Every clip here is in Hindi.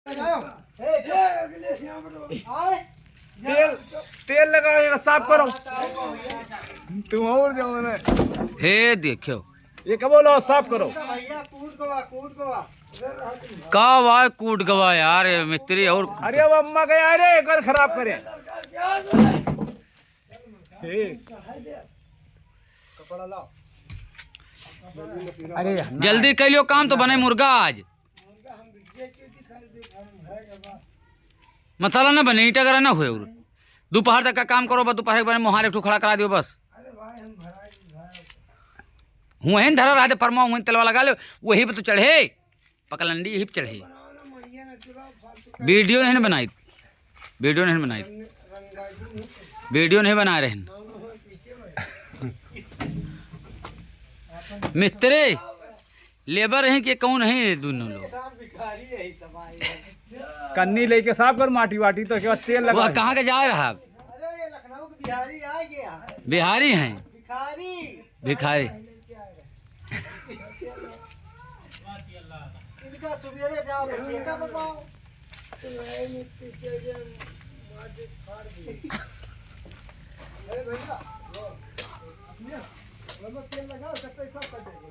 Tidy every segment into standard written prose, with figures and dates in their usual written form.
तेल तेल लगा साफ करो तुम और जो है हे देखो ये कब बोलो साफ करो का कूट गवा यार मिस्त्री और अरे अब अम्मा गया अरे घर खराब करे कपड़ा लाओ अरे जल्दी कर लियो काम तो बने मुर्गा आज मसाला ना बने ईटा करा ना हुए और दोपहर तक का काम करो बस दोपहर के बने मुहार एक खड़ा करा दियो बस हुए धरा रहा परमा हुए तलवा लगा लो वही पे तो चढ़े पकलंडी यही पे चढ़े वीडियो नहीं बनाई वीडियो नहीं बनाई वीडियो नहीं बना रहे हैं मिस्त्री लेबर है कि कौन है दोनों लोग कन्नी लेके साफ कर माटी वाटी तो क्या तेल लगा कहाँ के जा रहा अरे लखनऊ के बिहारी आ गया बिहारी हैं भिखारी इनका सवेरे जाओ तो ठेका बताओ अरे भैया तेल लगाओ सकते सब कर देंगे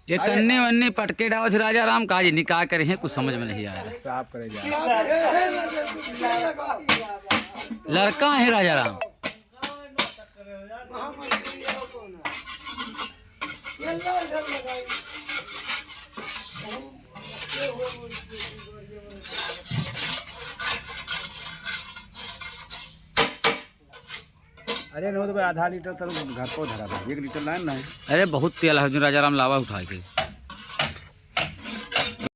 ये कन्नी वन्नी पटके डाव थे राजा राम काज निकाह करे हैं कुछ समझ में नहीं आ रहा साफ करे जा लड़का है राजा राम अरे नो तो भाई आधा लीटर तो घर को धरा था 1 लीटर लाइन ना है अरे बहुत तेल है जो राजा राम लावा उठा के